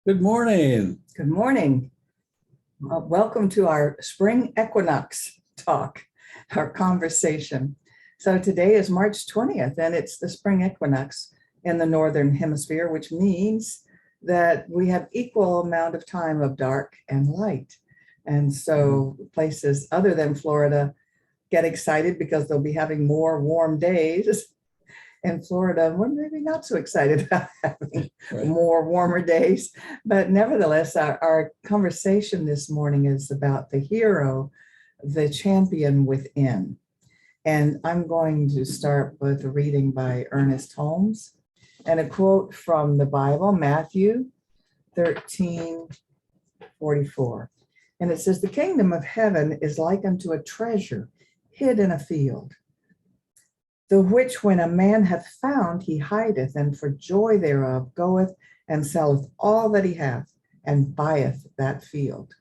Good morning. Good morning. Welcome to our spring equinox talk, our conversation. So today is March 20th, and it's the spring equinox in the Northern Hemisphere, which means that we have equal amount of time of dark and light. And so places other than Florida get excited because they'll be having more warm days. In Florida, we're maybe not so excited about having more warmer days. But nevertheless, our conversation this morning is about the hero, the champion within. And I'm going to start with a reading by Ernest Holmes and a quote from the Bible, Matthew 13:44. And it says, "The kingdom of heaven is like unto a treasure hid in a field, the which when a man hath found, he hideth, and for joy thereof goeth and selleth all that he hath, and buyeth that field."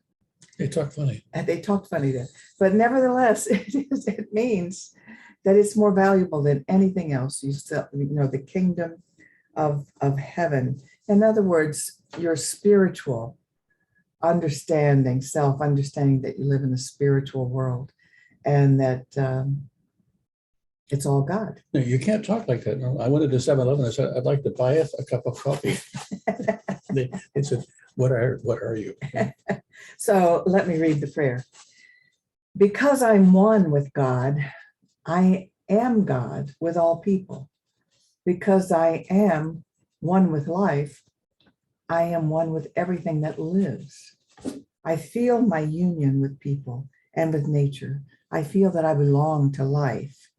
They talk funny. And they talk funny there. But nevertheless, it means that it's more valuable than anything else. The kingdom of heaven. In other words, your spiritual understanding, self-understanding that you live in a spiritual world, and that it's all God. No, you can't talk like that. No, I went into 7-Eleven. I said, "I'd like to buy a cup of coffee." They said, what are you? So let me read the prayer. Because I'm one with God, I am God with all people. Because I am one with life, I am one with everything that lives. I feel my union with people and with nature. I feel that I belong to life.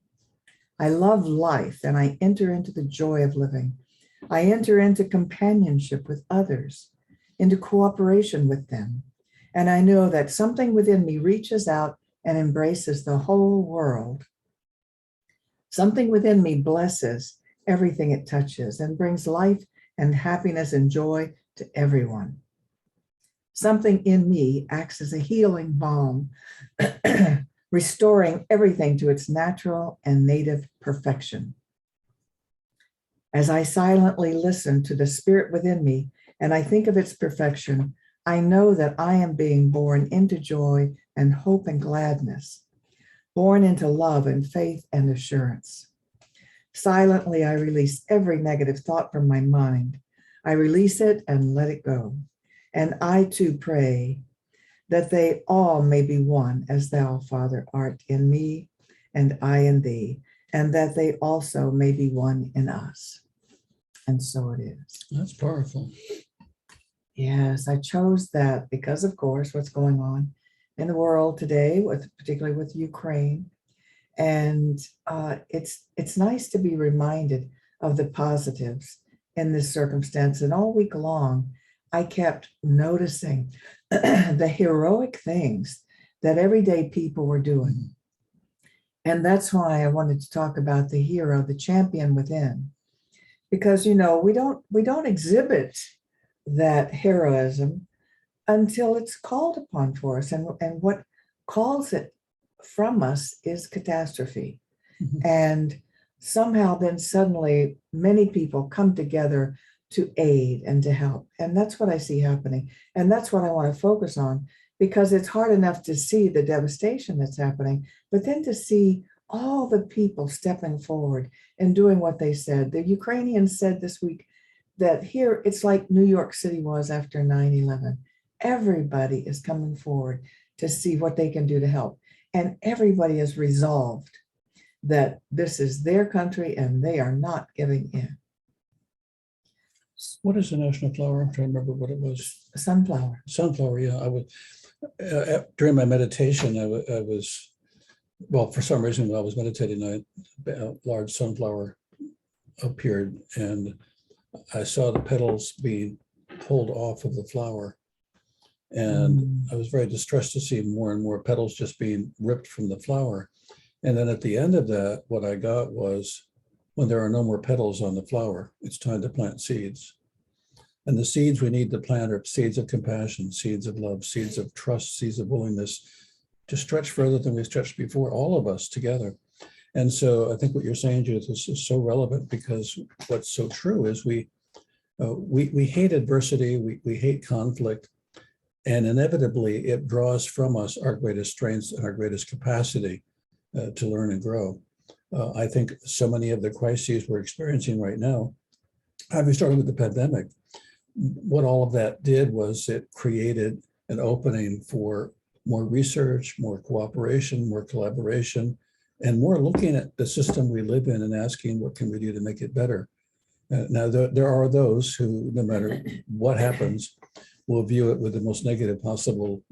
I love life, and I enter into the joy of living. I enter into companionship with others, into cooperation with them. And I know that something within me reaches out and embraces the whole world. Something within me blesses everything it touches and brings life and happiness and joy to everyone. Something in me acts as a healing balm, restoring everything to its natural and native perfection. As I silently listen to the spirit within me and I think of its perfection, I know that I am being born into joy and hope and gladness, born into love and faith and assurance. Silently, I release every negative thought from my mind. I release it and let it go. And I too pray that they all may be one, as thou, Father, art in me, and I in thee, and that they also may be one in us. And so it is. That's powerful. Yes, I chose that because, of course, what's going on in the world today, particularly with Ukraine. And it's nice to be reminded of the positives in this circumstance. And all week long, I kept noticing the heroic things that everyday people were doing. And that's why I wanted to talk about the hero, the champion within. Because, we don't exhibit that heroism until it's called upon for us. And what calls it from us is catastrophe. Mm-hmm. And somehow then suddenly many people come together to aid and to help. And that's what I see happening. And that's what I want to focus on, because it's hard enough to see the devastation that's happening, but then to see all the people stepping forward and doing what they said. The Ukrainians said this week that here it's like New York City was after 9/11. Everybody is coming forward to see what they can do to help. And everybody is resolved that this is their country and they are not giving in. What is the national flower? I'm trying to remember what it was. Sunflower. Sunflower, yeah. I would during my meditation, I was, well, for some reason when I was meditating, a large sunflower appeared, and I saw the petals being pulled off of the flower. And I was very distressed to see more and more petals just being ripped from the flower. And then at the end of that, what I got was, when there are no more petals on the flower, it's time to plant seeds. And the seeds we need to plant are seeds of compassion, seeds of love, seeds of trust, seeds of willingness to stretch further than we stretched before, all of us together. And so I think what you're saying, Judith, is so relevant, because what's so true is we We hate adversity, we hate conflict, and inevitably it draws from us our greatest strengths and our greatest capacity to learn and grow. I think so many of the crises we're experiencing right now, having started with the pandemic, what all of that did was it created an opening for more research, more cooperation, more collaboration, and more looking at the system we live in and asking what can we do to make it better. Now, there are those who, no matter what happens, will view it with the most negative possible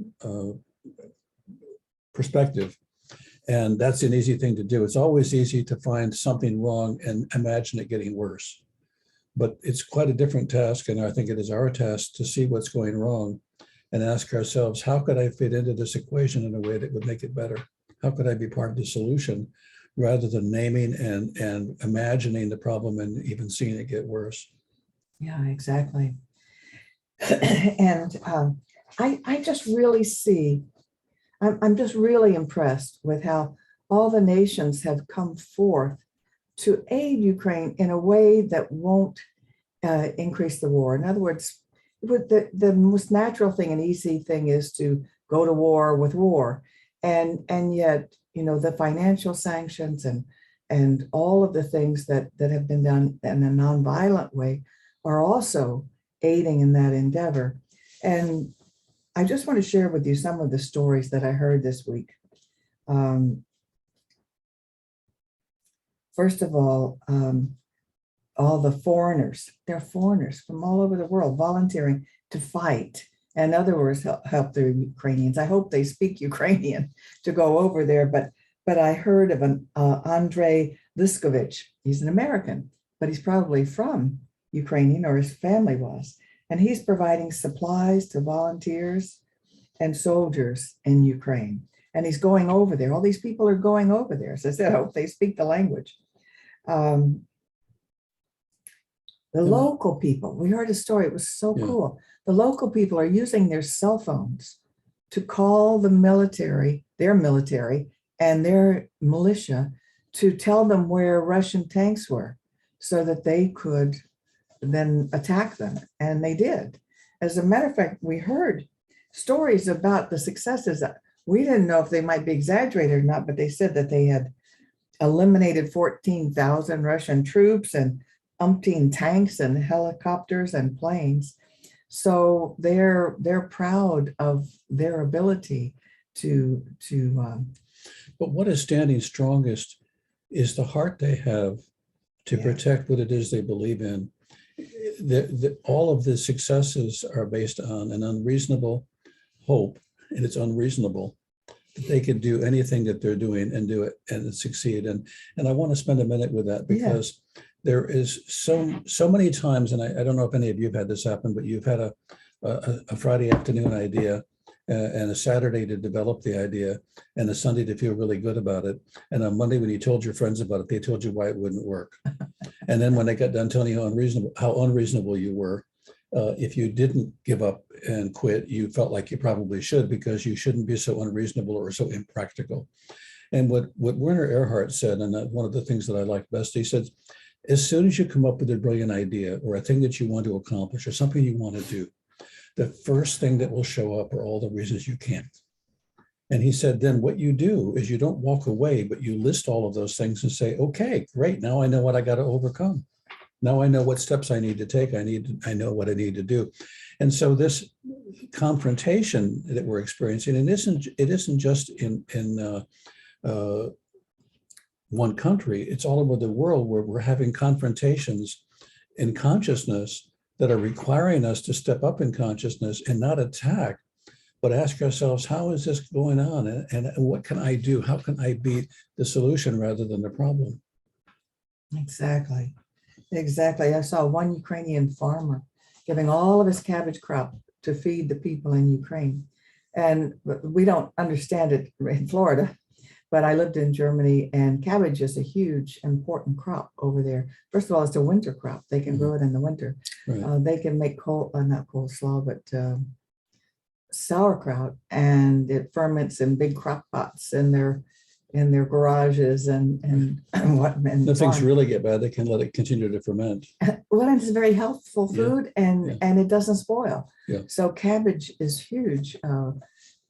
perspective. And that's an easy thing to do. It's always easy to find something wrong and imagine it getting worse. But it's quite a different task, and I think it is our task to see what's going wrong and ask ourselves, how could I fit into this equation in a way that would make it better? How could I be part of the solution rather than naming and imagining the problem and even seeing it get worse? Yeah, exactly. And I just really see, I'm just really impressed with how all the nations have come forth to aid Ukraine in a way that won't increase the war. In other words, the most natural thing and easy thing is to go to war with war. And yet, you know, the financial sanctions and all of the things that have been done in a nonviolent way are also aiding in that endeavor. And I just want to share with you some of the stories that I heard this week. First of all the foreigners, they're foreigners from all over the world volunteering to fight. In other words, help the Ukrainians. I hope they speak Ukrainian to go over there. But I heard of an Andrei Liskovich. He's an American, but he's probably from Ukrainian, or his family was. And he's providing supplies to volunteers and soldiers in Ukraine. And he's going over there. All these people are going over there. So I said, I hope they speak the language. The local people, we heard a story, it was so cool. The local people are using their cell phones to call the military, their military, and their militia to tell them where Russian tanks were so that they could then attack them. And they did. As a matter of fact, we heard stories about the successes. We didn't know if they might be exaggerated or not, but they said that they had eliminated 14,000 Russian troops and umpteen tanks and helicopters and planes. So they're proud of their ability to But what is standing strongest is the heart they have to protect what it is they believe in. All of the successes are based on an unreasonable hope, and it's unreasonable that they could do anything that they're doing and do it and succeed. And I want to spend a minute with that, because there is so many times, and I don't know if any of you have had this happen, but you've had a Friday afternoon idea and a Saturday to develop the idea and a Sunday to feel really good about it. And on Monday, when you told your friends about it, they told you why it wouldn't work. And then when they got done telling you how unreasonable you were, if you didn't give up and quit, you felt like you probably should, because you shouldn't be so unreasonable or so impractical. And what Werner Erhard said, and one of the things that I like best, he said, as soon as you come up with a brilliant idea or a thing that you want to accomplish or something you want to do, the first thing that will show up are all the reasons you can't. And he said, then what you do is you don't walk away, but you list all of those things and say, okay, great. Now I know what I got to overcome. Now I know what steps I need to take. I know what I need to do. And so this confrontation that we're experiencing, and it isn't just in one country, it's all over the world, where we're having confrontations in consciousness that are requiring us to step up in consciousness and not attack, but ask ourselves, how is this going on? And what can I do? How can I be the solution rather than the problem? Exactly. I saw one Ukrainian farmer giving all of his cabbage crop to feed the people in Ukraine. And we don't understand it in Florida, but I lived in Germany, and cabbage is a huge, important crop over there. First of all, it's a winter crop. They can grow it in the winter. Right. They can make not coleslaw, but sauerkraut, and it ferments in big crock pots, and in their garages and what and If things farm. really get bad, they can let it continue to ferment. Well, and it's very healthful Yeah, food yeah. and it doesn't spoil. Yeah. So cabbage is huge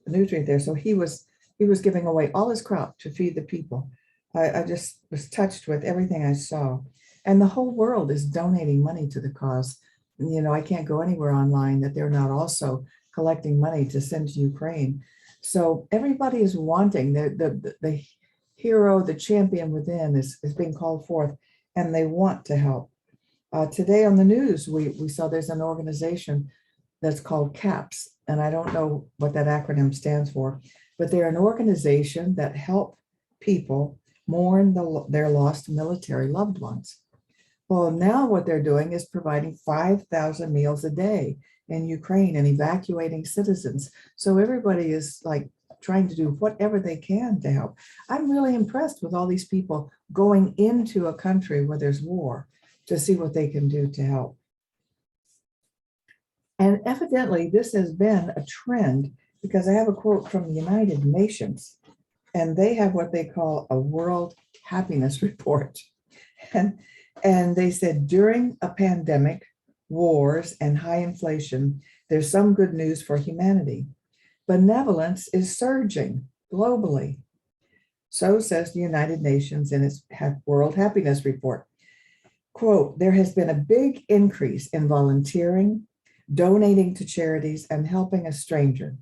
nutrient there. So he was giving away all his crop to feed the people. I just was touched with everything I saw. And the whole world is donating money to the cause. You know, I can't go anywhere online that they're not also collecting money to send to Ukraine. So everybody is wanting the hero, the champion within is being called forth, and they want to help. Today on the news, we saw there's an organization that's called CAPS, and I don't know what that acronym stands for, but they're an organization that help people mourn their lost military loved ones. Well, now what they're doing is providing 5,000 meals a day in Ukraine and evacuating citizens. So everybody is like trying to do whatever they can to help. I'm really impressed with all these people going into a country where there's war to see what they can do to help. And evidently, this has been a trend because I have a quote from the United Nations, and they have what they call a World Happiness Report. And they said during a pandemic, wars, and high inflation, there's some good news for humanity. Benevolence is surging globally. So says the United Nations in its World Happiness Report. Quote, there has been a big increase in volunteering, donating to charities, and helping a stranger.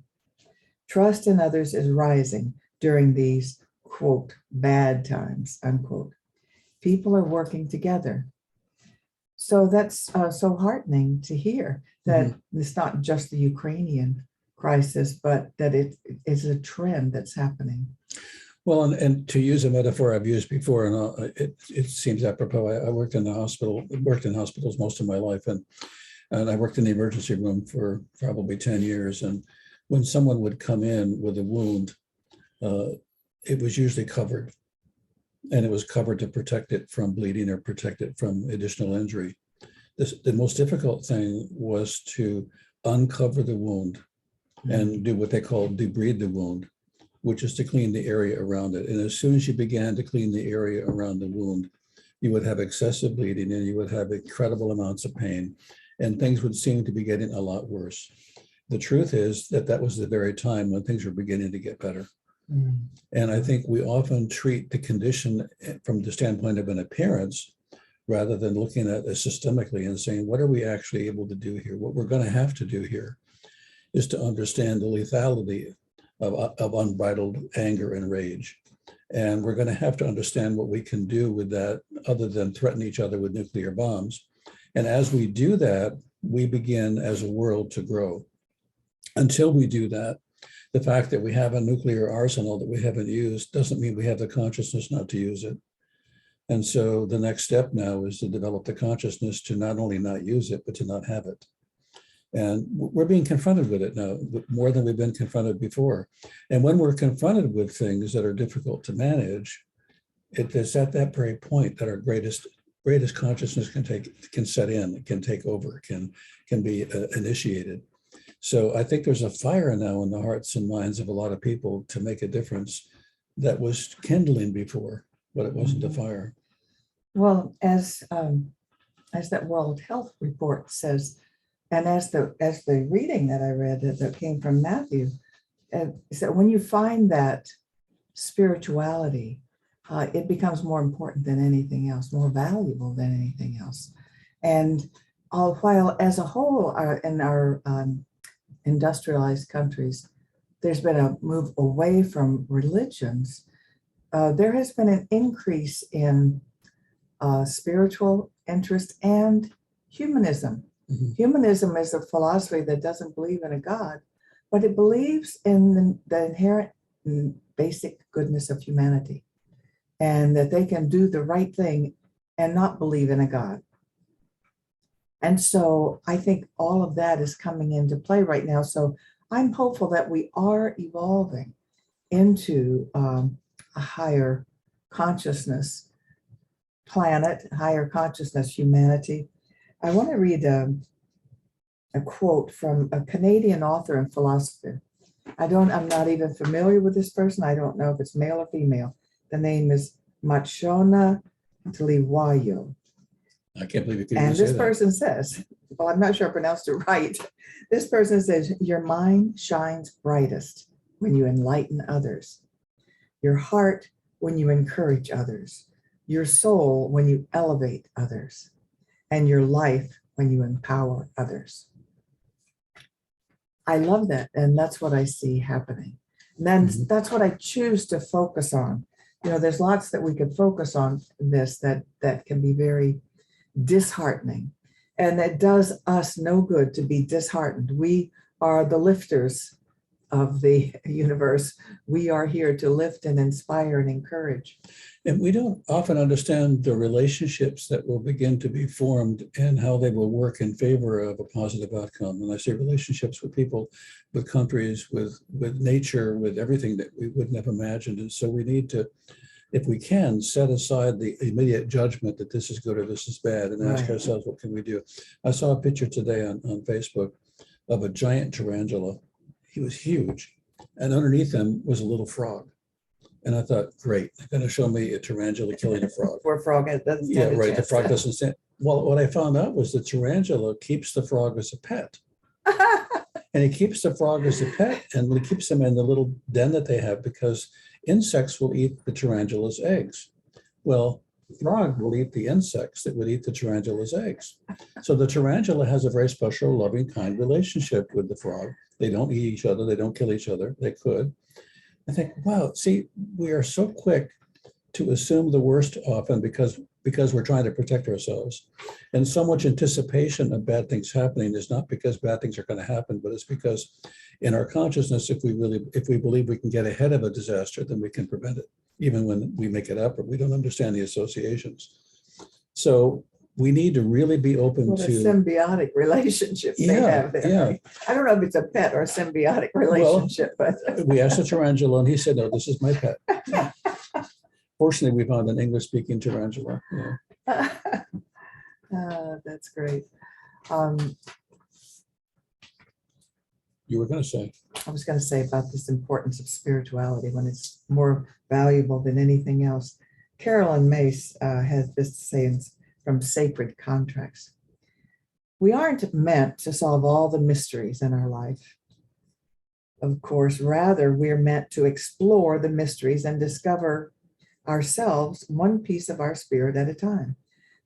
Trust in others is rising during these, quote, bad times, unquote. People are working together. So that's so heartening to hear that it's not just the Ukrainian crisis, but that it is a trend that's happening. Well, and to use a metaphor I've used before, and it seems apropos. I worked in hospitals most of my life, and I worked in the emergency room for probably 10 years. And when someone would come in with a wound, it was usually covered. And it was covered to protect it from bleeding or protect it from additional injury. The most difficult thing was to uncover the wound and do what they call debride the wound, which is to clean the area around it. And as soon as you began to clean the area around the wound, you would have excessive bleeding and you would have incredible amounts of pain, and things would seem to be getting a lot worse. The truth is that was the very time when things were beginning to get better. And I think we often treat the condition from the standpoint of an appearance rather than looking at it systemically and saying, what are we actually able to do here? What we're going to have to do here is to understand the lethality of unbridled anger and rage. And we're going to have to understand what we can do with that other than threaten each other with nuclear bombs. And as we do that, we begin as a world to grow. Until we do that, the fact that we have a nuclear arsenal that we haven't used doesn't mean we have the consciousness not to use it. And so the next step now is to develop the consciousness to not only not use it, but to not have it. And we're being confronted with it now more than we've been confronted before. And when we're confronted with things that are difficult to manage, it is at that very point that our greatest consciousness can set in, can take over, can be initiated. So I think there's a fire now in the hearts and minds of a lot of people to make a difference that was kindling before, but it wasn't a fire. Well, as that World Health Report says, and as the reading that I read that came from Matthew, is that when you find that spirituality, it becomes more important than anything else, more valuable than anything else. And while as a whole in our industrialized countries, there's been a move away from religions, there has been an increase in spiritual interest and humanism. Humanism is a philosophy that doesn't believe in a God, but it believes in the inherent and basic goodness of humanity, and that they can do the right thing and not believe in a God. And so I think all of that is coming into play right now. So I'm hopeful that we are evolving into a higher consciousness planet, higher consciousness humanity. I want to read a quote from a Canadian author and philosopher. I'm not even familiar with this person. I don't know if it's male or female, The name is Machona Tliwayo. I can't believe you could And even say this that. person says, well, I'm not sure I pronounced it right. This person says, your mind shines brightest when you enlighten others, your heart when you encourage others, your soul when you elevate others, and your life when you empower others. I love that. And that's what I see happening. And then that's what I choose to focus on. You know, there's lots that we could focus on in this that can be very disheartening. And it does us no good to be disheartened. We are the lifters of the universe. We are here to lift and inspire and encourage. And we don't often understand the relationships that will begin to be formed and how they will work in favor of a positive outcome. And I say relationships with people, with countries, with nature, with everything that we wouldn't have imagined. And so we need to, if we can, set aside the immediate judgment that this is good or this is bad and ask ourselves, what can we do? I saw a picture today on Facebook of a giant tarantula. He was huge. And underneath him was a little frog. And I thought, great, they're going to show me a tarantula killing a frog. Poor frog doesn't stand Yeah, a right. The chance. frog doesn't stand. Well, what I found out was the tarantula keeps the frog as a pet. And he keeps the frog as a pet, and he keeps them in the little den that they have because insects will eat the tarantula's eggs. Well, the frog will eat the insects that would eat the tarantula's eggs. So the tarantula has a very special, loving, kind relationship with the frog. They don't eat each other. They don't kill each other. They could. I think, wow, see, we are so quick to assume the worst often because we're trying to protect ourselves. And so much anticipation of bad things happening is not because bad things are going to happen, but it's because in our consciousness, if we believe we can get ahead of a disaster, then we can prevent it, even when we make it up or we don't understand the associations. So we need to really be open What to a symbiotic relationship they have there. Yeah. Right? I don't know if it's a pet or a symbiotic relationship, but We asked the tarantula and he said, no, this is my pet. Fortunately, we found an English-speaking tarantula. Yeah. That's great. You were going to say. I was going to say about this importance of spirituality when it's more valuable than anything else. Carolyn Mace has this to say from Sacred Contracts. We aren't meant to solve all the mysteries in our life. Of course, rather, we're meant to explore the mysteries and discover ourselves one piece of our spirit at a time.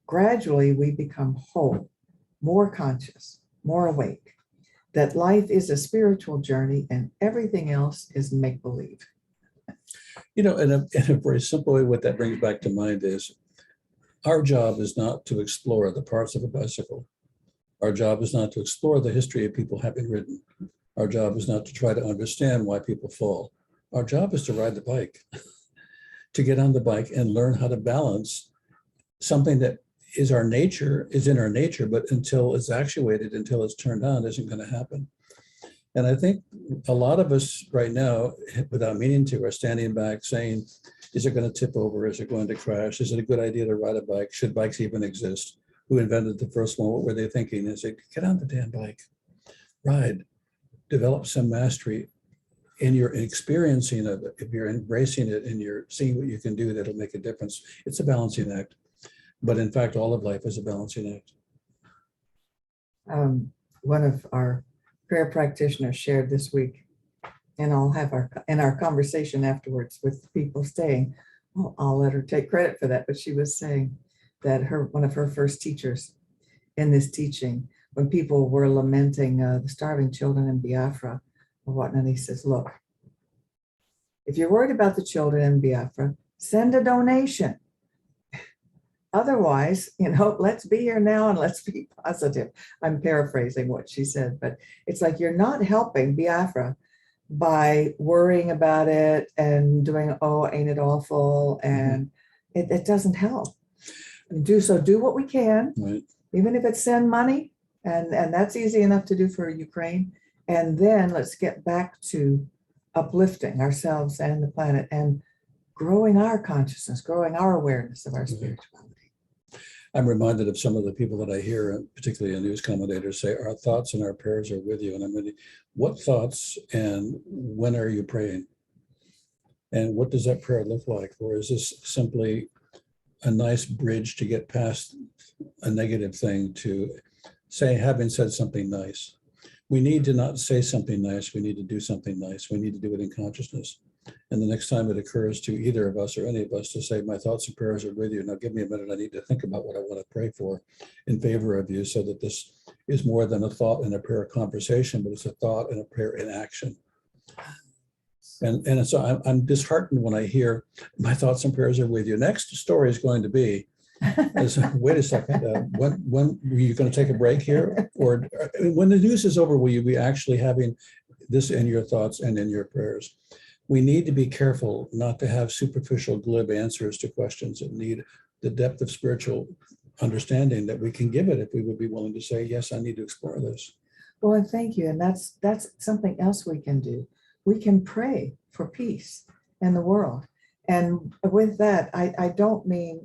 Gradually, we become whole, more conscious, more awake, that life is a spiritual journey and everything else is make-believe. You know, in a very simple way, what that brings back to mind is our job is not to explore the parts of a bicycle. Our job is not to explore the history of people having ridden. Our job is not to try to understand why people fall. Our job is to ride the bike, to get on the bike and learn how to balance something that is in our nature, but until it's actuated, until it's turned on, isn't going to happen. And I think a lot of us right now, without meaning to, are standing back saying, is it going to tip over? Is it going to crash? Is it a good idea to ride a bike? Should bikes even exist? Who invented the first one? What were they thinking? Is it get on the damn bike, ride, develop some mastery in your experiencing of it. If you're embracing it and you're seeing what you can do, that'll make a difference. It's a balancing act. But in fact, all of life is a balancing act. One of our prayer practitioners shared this week, and I'll have our conversation afterwards with people staying. Well, I'll let her take credit for that, but she was saying that one of her first teachers in this teaching, when people were lamenting the starving children in Biafra or whatnot, he says, look, if you're worried about the children in Biafra, send a donation. Otherwise, let's be here now and let's be positive. I'm paraphrasing what she said, but it's like you're not helping Biafra by worrying about it and doing, oh, ain't it awful? And it doesn't help. Do what we can, Right. Even if it's send money, and that's easy enough to do for Ukraine. And then let's get back to uplifting ourselves and the planet and growing our consciousness, growing our awareness of our spirituality. I'm reminded of some of the people that I hear, particularly news commentators, say, our thoughts and our prayers are with you. And I'm thinking, what thoughts and when are you praying? And what does that prayer look like? Or is this simply a nice bridge to get past a negative thing to say, having said something nice? We need to not say something nice. We need to do something nice. We need to do it in consciousness. And the next time it occurs to either of us or any of us to say, my thoughts and prayers are with you. Now give me a minute. I need to think about what I want to pray for in favor of you, so that this is more than a thought and a prayer conversation, but it's a thought and a prayer in action. And so I'm disheartened when I hear my thoughts and prayers are with you. Next story is going to be, wait a second, when were you going to take a break here? Or when the news is over, will you be actually having this in your thoughts and in your prayers? We need to be careful not to have superficial, glib answers to questions that need the depth of spiritual understanding that we can give it if we would be willing to say, yes, I need to explore this. Well, and thank you. And that's something else we can do. We can pray for peace in the world. And with that, I don't mean,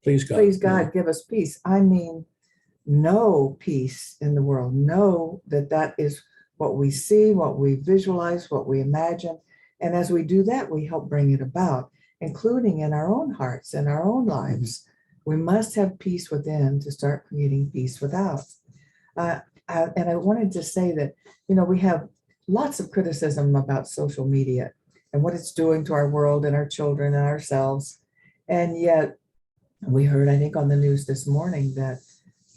Please God. please God, give us peace. I mean, know peace in the world. Know that is what we see, what we visualize, what we imagine. And as we do that, we help bring it about, including in our own hearts and our own lives. We must have peace within to start creating peace without. And I wanted to say that, we have lots of criticism about social media and what it's doing to our world and our children and ourselves. And yet we heard, I think on the news this morning, that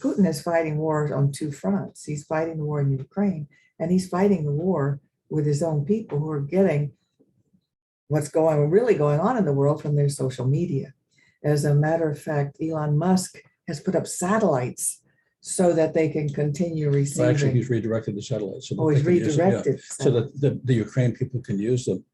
Putin is fighting wars on two fronts. He's fighting the war in Ukraine, and he's fighting the war with his own people who are getting what's really going on in the world from their social media. As a matter of fact, Elon Musk has put up satellites so that they can continue receiving. Well, actually, he's redirected the satellites. So he's redirected. So that the Ukraine people can use them,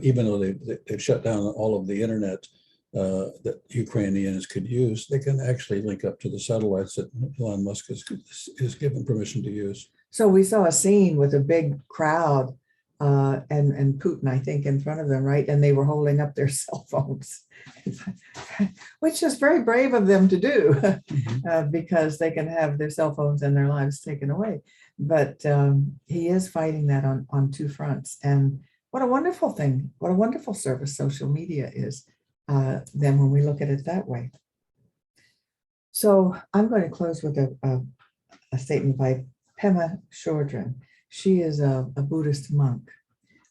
even though they've shut down all of the internet that Ukrainians could use. They can actually link up to the satellites that Elon Musk is given permission to use. So we saw a scene with a big crowd and Putin, I think, in front of them, right? And they were holding up their cell phones, which is very brave of them to do, because they can have their cell phones and their lives taken away. But he is fighting that on two fronts. And what a wonderful thing, what a wonderful service social media is, then when we look at it that way. So I'm going to close with a statement by Pema Chodron. She is a Buddhist monk,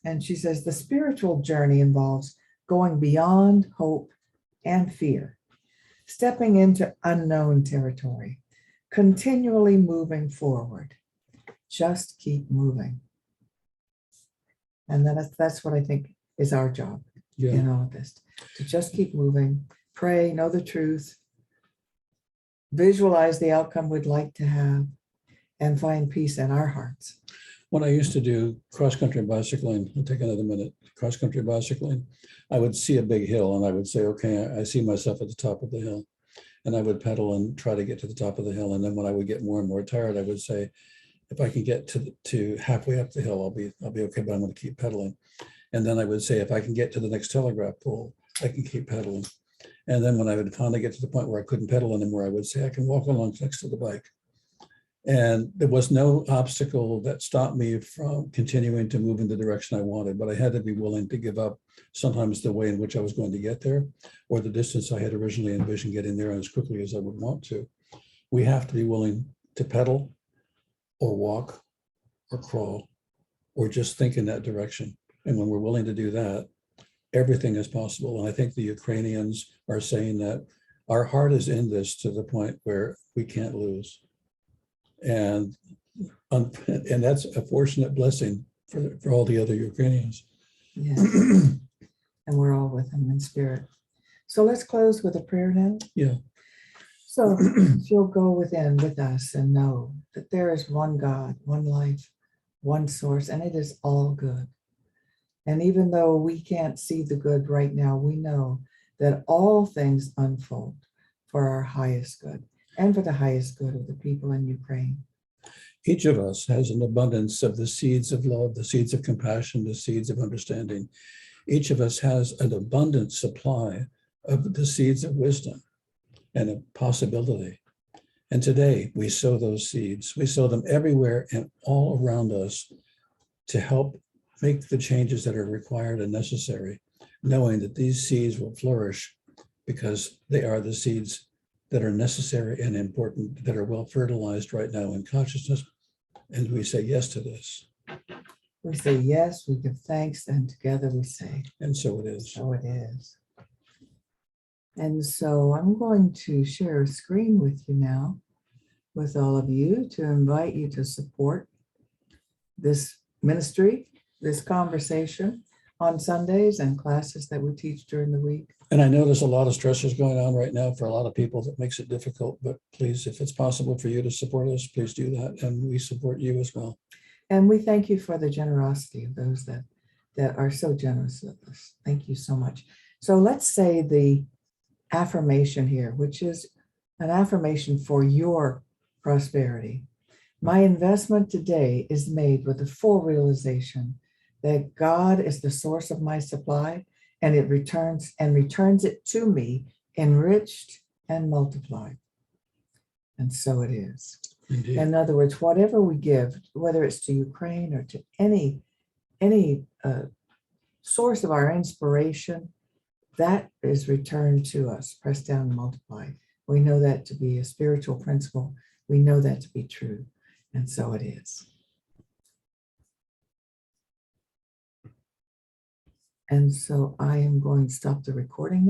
and she says the spiritual journey involves going beyond hope and fear, stepping into unknown territory, continually moving forward. Just keep moving. And that's what I think is our job in all of this, to just keep moving, pray, know the truth, visualize the outcome we'd like to have, and find peace in our hearts. When I used to do cross-country bicycling, I'll take another minute, cross-country bicycling, I would see a big hill and I would say, okay, I see myself at the top of the hill. And I would pedal and try to get to the top of the hill. And then when I would get more and more tired, I would say, if I can get to halfway up the hill, I'll be okay, but I'm going to keep pedaling. And then I would say, if I can get to the next telegraph pole, I can keep pedaling. And then when I would finally get to the point where I couldn't pedal anymore, I would say, I can walk along next to the bike. And there was no obstacle that stopped me from continuing to move in the direction I wanted, but I had to be willing to give up sometimes the way in which I was going to get there, or the distance I had originally envisioned getting there as quickly as I would want to. We have to be willing to pedal or walk or crawl or just think in that direction. And when we're willing to do that, everything is possible. And I think the Ukrainians are saying that our heart is in this to the point where we can't lose. And that's a fortunate blessing for all the other Ukrainians. Yes. And we're all with them in spirit. So let's close with a prayer now. Yeah. So if you'll go within with us and know that there is one God, one life, one source, and it is all good. And even though we can't see the good right now, we know that all things unfold for our highest good and for the highest good of the people in Ukraine. Each of us has an abundance of the seeds of love, the seeds of compassion, the seeds of understanding. Each of us has an abundant supply of the seeds of wisdom and of possibility. And today we sow those seeds. We sow them everywhere and all around us to help make the changes that are required and necessary, knowing that these seeds will flourish because they are the seeds that are necessary and important, that are well fertilized right now in consciousness. And we say yes to this. We say yes, we give thanks, and together we say, And so it is. so it is. And so I'm going to share a screen with you now, with all of you, to invite you to support this ministry, this conversation on Sundays and classes that we teach during the week. And I know there's a lot of stressors going on right now for a lot of people that makes it difficult, but please, if it's possible for you to support us, please do that. And we support you as well. And we thank you for the generosity of those that are so generous with us. Thank you so much. So let's say the affirmation here, which is an affirmation for your prosperity. My investment today is made with the full realization that God is the source of my supply, and it returns it to me enriched and multiplied. And so it is. Indeed. In other words, whatever we give, whether it's to Ukraine or to any source of our inspiration, that is returned to us, pressed down and multiplied. We know that to be a spiritual principle. We know that to be true. And so it is. And so I am going to stop the recording now.